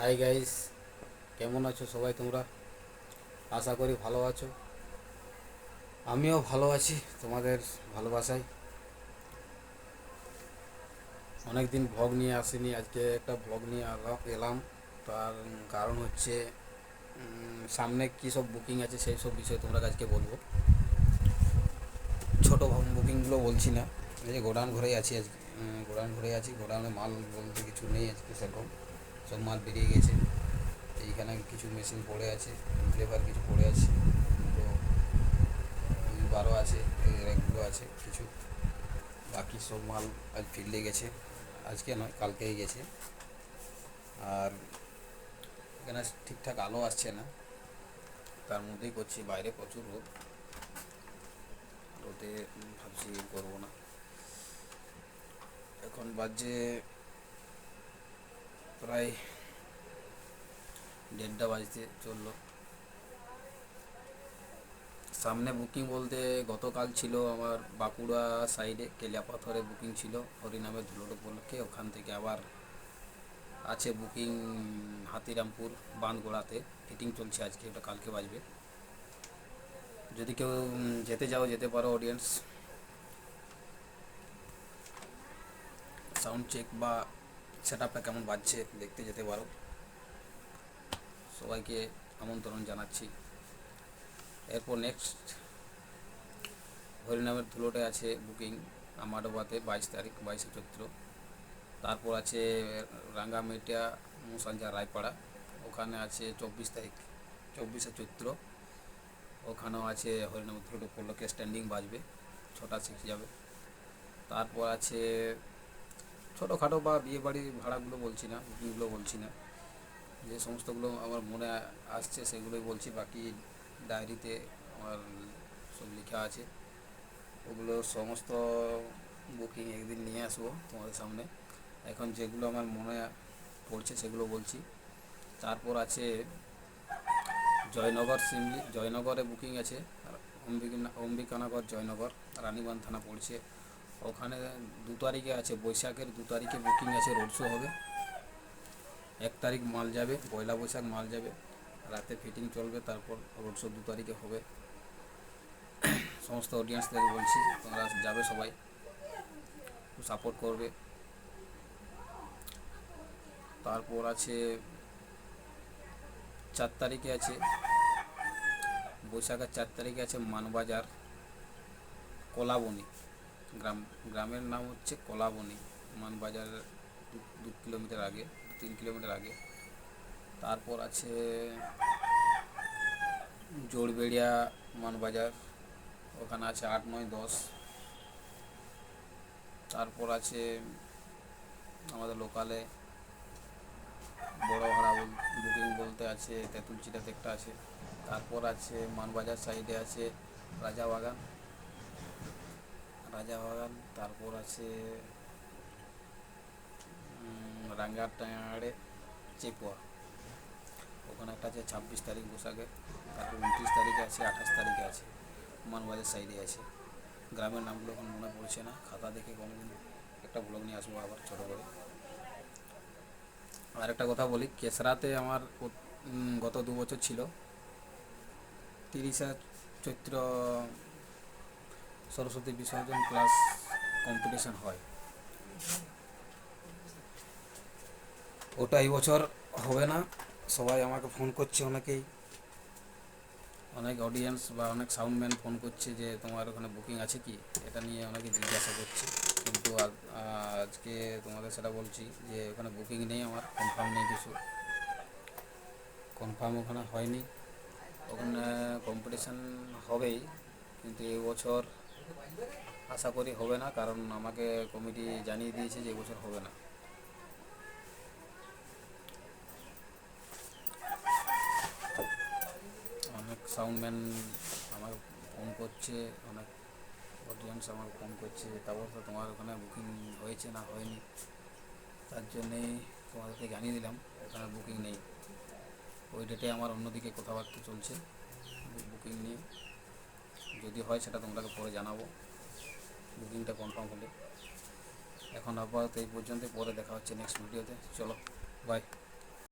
Hi guys, কেমন আছো সবাই তোমরা? আশা করি ভালো আছো। আমিও ভালো আছি তোমাদের ভালোবাসায়। অনেক দিন ভ্লগ নিয়ে আসিনি, আজকে একটা ভ্লগ নিয়ে এলাম। তার কারণ হচ্ছে সামনে কী সব বুকিং আছে সেই সব বিষয়ে তোমরা আজকে বলবো। ছোটো বুকিংগুলো বলছি না। এই যে গোডাউন ঘরেই আছি আজকে। গোডাউন ঘরে আছি, গোডাউনে মাল বলতে কিছু নেই আজকে সেরকম। সব মাল বেরিয়ে গেছে। এইখানে কিছু মেশিন পড়ে আছে, লেবার কিছু পড়ে আছে, তো বারো আছে, এই র্যাকগুলো আছে কিছু। বাকি সব মাল আজ ফিল্ডে গেছে, আজকে নয় কালকেই গেছে। আর এখানে ঠিকঠাক আলো আসছে না, তার মধ্যেই করছি। বাইরে প্রচুর রোদ, রোদে ভাবছি করবো না। এখন বাজে প্রায় 1:30 বাজতে চললো। সামনে বুকিং বলতে গতকাল ছিল আমার বাঁকুড়া সাইডে কেলিয়াপাথরে বুকিং ছিল হরিনামের ধুলোট উপলক্ষে। ওখান থেকে আবার আছে বুকিং হাতিরামপুর বাঁধগোড়াতে, ফিটিং চলছে আজকে, ওটা কালকে বাজবে। যদি কেউ যেতে যাও যেতে পারো অডিয়েন্স। সাউন্ড চেক বা সেট আপটা কেমন বাজছে দেখতে যেতে পারো। সবাইকে আমন্ত্রণ জানাচ্ছি। এরপর নেক্সট হরিনামের ধুলোটে আছে বুকিং আমাডোবাতে 22 তারিখ, 22শে চৈত্র। তারপর আছে রাঙ্গামেটিয়া মুসাঞ্জা রায়পাড়া, ওখানে আছে 24 তারিখ, 24শে চৈত্র। ওখানেও আছে হরিনামের ধুলোট উপলক্ষে স্ট্যান্ডিং বাজবে, ছটা শিখে যাবে। তারপর আছে ছোটোখাটো বা বিয়ে বাড়ির ভাড়াগুলো বলছি না, বুকিংগুলো বলছি না, যে সমস্তগুলো আমার মনে আসছে সেগুলোই বলছি। বাকি ডায়েরিতে আমার সব লেখা আছে, ওগুলো সমস্ত বুকিং একদিন নিয়ে আসবো তোমাদের সামনে। এখন যেগুলো আমার মনে পড়ছে সেগুলো বলছি। তারপর আছে জয়নগর সিমলি, জয়নগরে বুকিং আছে। অম্বিকানগর জয়নগর রানীবাঁধ থানা পড়ছে। ওখানে 2 তারিখে আছে, বৈশাখের 2 তারিখে বুকিং আছে, রোড শো হবে। 1 তারিখ মাল যাবে, পয়লা বৈশাখ মাল যাবে, রাতে ফিটিং চলবে, তারপর রোড শো 2 তারিখে হবে। সমস্ত অডিয়েন্সদের বলছি তোমরা যাবে সবাই, সাপোর্ট করবে। তারপর আছে 4 তারিখে আছে, বৈশাখের 4 তারিখে আছে মানবাজার কলাবনি গ্রাম, গ্রামের নাম হচ্ছে কলাবনি। মানবাজার 2 কিলোমিটার আগে, 3 কিলোমিটার আগে। তারপর আছে জোড়বেড়িয়া মানবাজার, ওখানে আছে 8, 9, 10। তারপর আছে আমাদের লোকালে বড় ভাড়া বুকিং বলতে আছে তেঁতুলচিটাতে একটা আছে। তারপর আছে মানবাজার সাইডে আছে রাজাবাগান, রাজাবাগান। তারপর আছে রাঙ্গাটাঁড়ে চেপুয়া, ওখানে একটা আছে 26 তারিখ বৈশাখে। তারপর 29 তারিখে আছে, 28 তারিখে আছে, মানবাজার সাইডে আছে। গ্রামের নামগুলো এখন মনে পড়ছে না, খাতা দেখে কোনোদিন একটা ব্লগ নিয়ে আসবো আবার ছোটো করে। আর একটা কথা বলি, কেসরাতে আমার গত 2 বছর ছিল 30শে চৈত্র সরস্বতী বিসর্জন প্লাস কম্পিটিশন হয়। ওটা এই বছর হবে না। সবাই আমাকে ফোন করছে, অনেকেই, অনেক অডিয়েন্স বা অনেক সাউন্ডম্যান ফোন করছে যে তোমার ওখানে বুকিং আছে কি, এটা নিয়ে অনেকে জিজ্ঞাসা করছে। কিন্তু আজকে তোমাদের সেটা বলছি যে ওখানে বুকিং নেই, আমার কনফার্ম নেই কিছু, কনফার্ম ওখানে হয়নি। ওখানে কম্পিটিশান হবেই, কিন্তু এই বছর আশা করি হবে না, কারণ আমাকে কমিটি জানিয়ে দিয়েছে যে এবছর হবে না। অনেক সাউন্ডম্যান আমাকে ফোন করছে, অনেক অডিয়েন্স আমাকে ফোন করছে, তারপর তো তোমার ওখানে বুকিং হয়েছে না হয়নি, তার জন্যেই তোমাদেরকে জানিয়ে দিলাম ওখানে বুকিং নেই। ওই ডেটে আমার অন্যদিকে কথাবার্তা চলছে বুকিং নিয়ে, যদি হয় সেটা তোমাকে পরে জানাবো বুকিংটা কনফার্ম হলে। এখন আপাতত এই পর্যন্ত, পরে দেখা হচ্ছে নেক্সট ভিডিওতে। চলো, বাই।